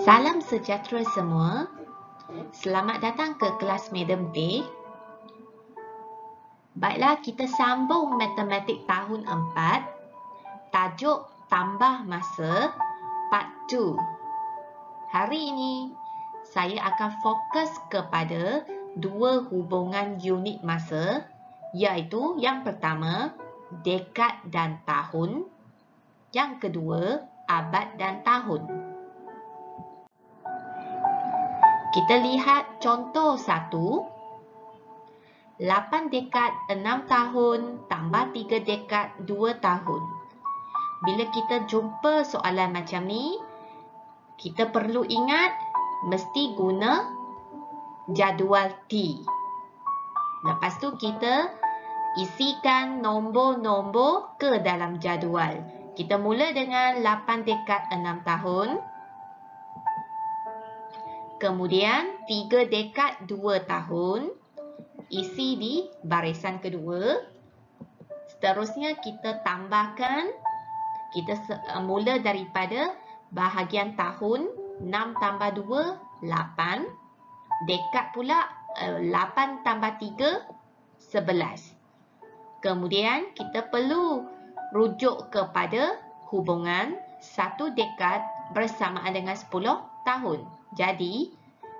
Salam sejahtera semua. Selamat datang ke kelas Madam B. Baiklah, kita sambung matematik tahun 4. Tajuk tambah masa part 2. Hari ini saya akan fokus kepada dua hubungan unit masa, iaitu yang pertama dekad dan tahun, yang kedua abad dan tahun. Kita lihat contoh 1. 8 dekad 6 tahun tambah 3 dekad 2 tahun. Bila kita jumpa soalan macam ni, kita perlu ingat mesti guna jadual T. Lepas tu kita isikan nombor-nombor ke dalam jadual. Kita mula dengan 8 dekad 6 tahun. Kemudian 3 dekad 2 tahun, isi di barisan kedua. Seterusnya kita tambahkan, kita mula daripada bahagian tahun, 6 tambah 2, 8. Dekad pula 8 tambah 3, 11. Kemudian kita perlu rujuk kepada hubungan 1 dekad bersamaan dengan 10 tahun. Jadi,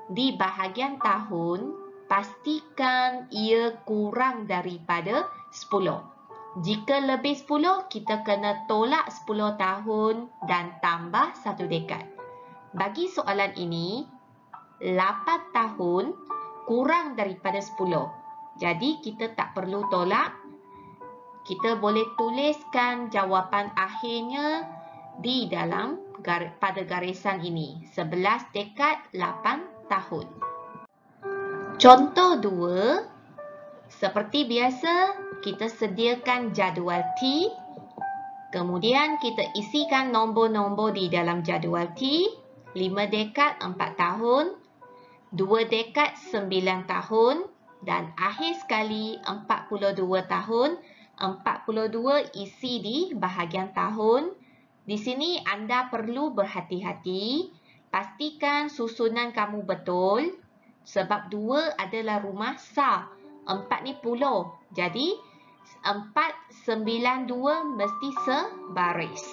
di bahagian tahun, pastikan ia kurang daripada 10. Jika lebih 10, kita kena tolak 10 tahun dan tambah 1 dekad. Bagi soalan ini, 8 tahun kurang daripada 10. Jadi, kita tak perlu tolak. Kita boleh tuliskan jawapan akhirnya di dalam pada garisan ini. 11 dekad 8 tahun. Contoh 2. Seperti biasa, kita sediakan jadual T. Kemudian kita isikan nombor-nombor di dalam jadual T. 5 dekad 4 tahun, 2 dekad 9 tahun, dan akhir sekali 42 tahun. 42 isi di bahagian tahun. Di sini anda perlu berhati-hati. Pastikan susunan kamu betul. Sebab 2 adalah rumah sah. 4 ni puluh. Jadi 4, 9, 2 mesti sebaris.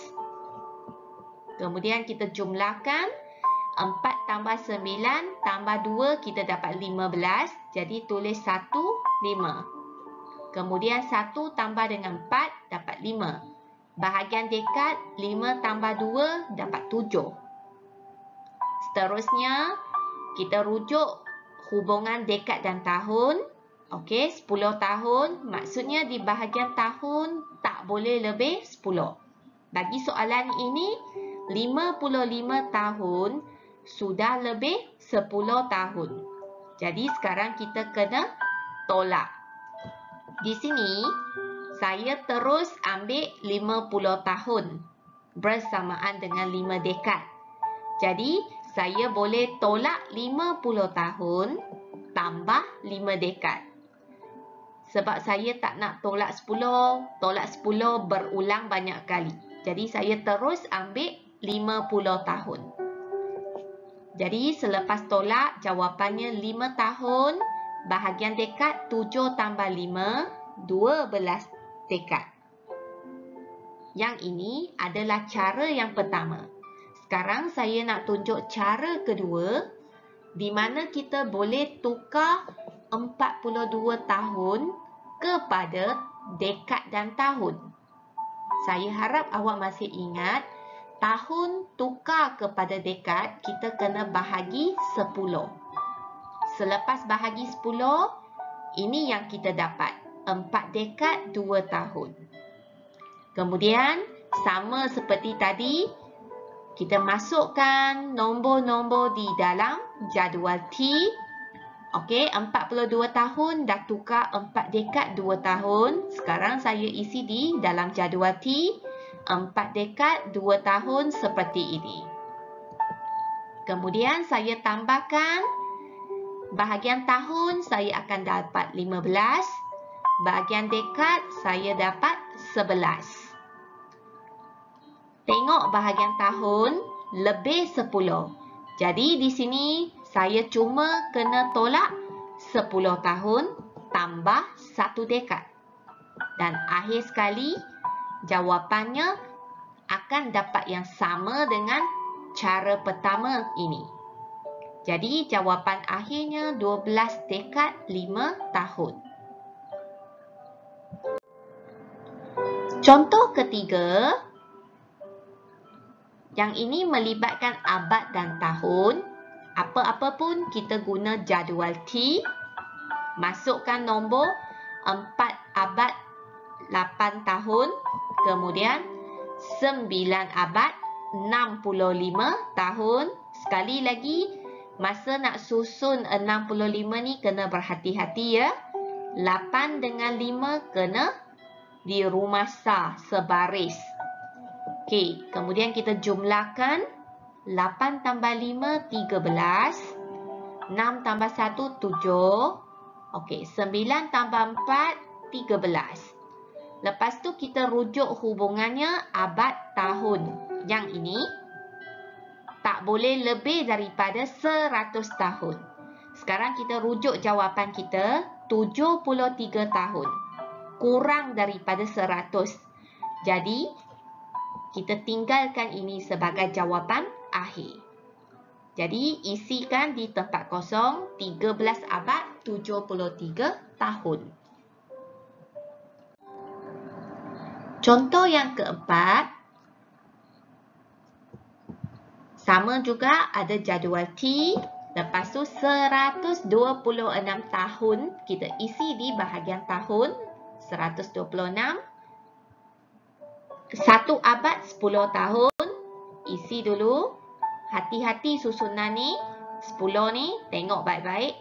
Kemudian kita jumlahkan. 4 tambah 9 tambah 2 kita dapat 15. Jadi tulis 1, 5. Kemudian 1 tambah dengan 4 dapat 5. Bahagian dekad 5 tambah 2 dapat 7. Seterusnya kita rujuk hubungan dekad dan tahun. Okey, 10 tahun. Maksudnya di bahagian tahun tak boleh lebih 10. Bagi soalan ini 55 tahun sudah lebih 10 tahun. Jadi sekarang kita kena tolak. Di sini saya terus ambil 50 tahun bersamaan dengan 5 dekad. Jadi, saya boleh tolak 50 tahun tambah 5 dekad. Sebab saya tak nak tolak 10. Tolak 10 berulang banyak kali. Jadi, saya terus ambil 50 tahun. Jadi, selepas tolak, jawapannya 5 tahun. Bahagian dekad 7 tambah 5, 12 dekad. Yang ini adalah cara yang pertama. Sekarang saya nak tunjuk cara kedua di mana kita boleh tukar 42 tahun kepada dekad dan tahun. Saya harap awak masih ingat tahun tukar kepada dekad kita kena bahagi 10. Selepas bahagi 10, ini yang kita dapat. 4 dekad 2 tahun. Kemudian, sama seperti tadi, kita masukkan nombor-nombor di dalam jadual T. Okey, 42 tahun dah tukar 4 dekad 2 tahun. Sekarang saya isi di dalam jadual T. 4 dekad 2 tahun seperti ini. Kemudian saya tambahkan bahagian tahun saya akan dapat 15. Bahagian dekad saya dapat 11. Tengok bahagian tahun lebih 10. Jadi di sini saya cuma kena tolak 10 tahun tambah 1 dekad. Dan akhir sekali, jawapannya akan dapat yang sama dengan cara pertama ini. Jadi jawapan akhirnya 12 dekad 5 tahun. Contoh ketiga, yang ini melibatkan abad dan tahun. Apa-apa pun kita guna jadual T. Masukkan nombor 4 abad 8 tahun. Kemudian 9 abad 65 tahun. Sekali lagi, masa nak susun 65 ni kena berhati-hati ya. 8 dengan 5 kena dirumasah sebaris. Okey, kemudian kita jumlahkan 8 tambah 5, 13. 6 tambah 1, 7. Okey, 9 tambah 4, 13. Lepas tu kita rujuk hubungannya abad tahun. Yang ini tak boleh lebih daripada 100 tahun. Sekarang kita rujuk jawapan kita 73 tahun. Kurang daripada 100. Jadi, kita tinggalkan ini sebagai jawapan akhir. Jadi, isikan di tempat kosong 13 abad 73 tahun. Contoh yang keempat. Sama juga ada jadual T. Lepas tu 126 tahun. Kita isi di bahagian tahun. 126. 1 abad 10 tahun. Isi dulu. Hati-hati susunan ni. 10 ni. Tengok baik-baik.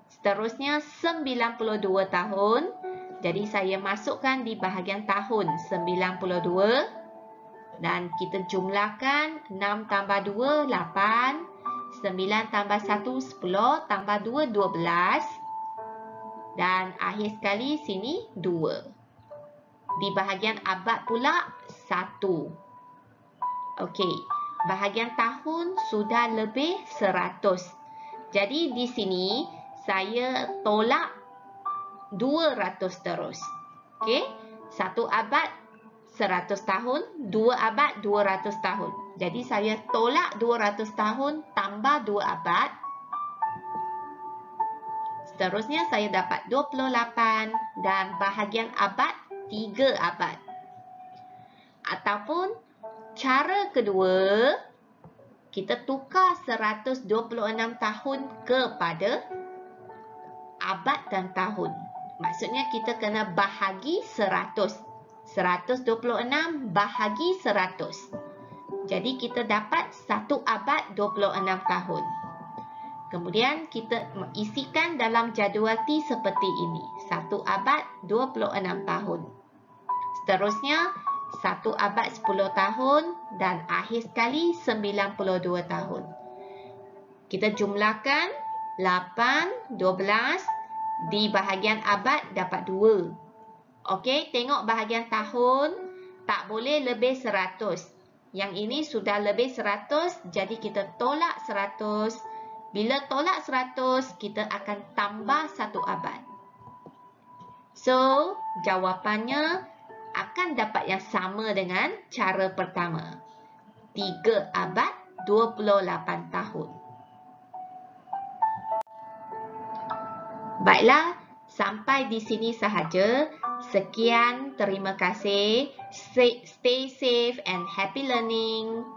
Seterusnya 92 tahun. Jadi saya masukkan di bahagian tahun 92. Dan kita jumlahkan 6 tambah 2, 8. 9 tambah 1, 10. Tambah 2, 12. Dan akhir sekali sini 2. Di bahagian abad pula 1. Okey. Bahagian tahun sudah lebih 100. Jadi di sini saya tolak 200 terus. Okey. 1 abad 100 tahun, 2 abad 200 tahun. Jadi saya tolak 200 tahun tambah 2 abad. Seterusnya saya dapat 28 dan bahagian abad 3 abad. Ataupun cara kedua, kita tukar 126 tahun kepada abad dan tahun. Maksudnya kita kena bahagi 100. 126 bahagi 100. Jadi kita dapat 1 abad 26 tahun. Kemudian kita isikan dalam jadual T seperti ini. 1 abad 26 tahun. Seterusnya 1 abad 10 tahun dan akhir sekali 92 tahun. Kita jumlahkan 8, 12 di bahagian abad dapat 2. Okey, tengok bahagian tahun tak boleh lebih 100. Yang ini sudah lebih 100, jadi kita tolak 100. Bila tolak 100, kita akan tambah 1 abad. So, jawapannya akan dapat yang sama dengan cara pertama. 3 abad 28 tahun. Baiklah, sampai di sini sahaja. Sekian, terima kasih. Stay safe and happy learning.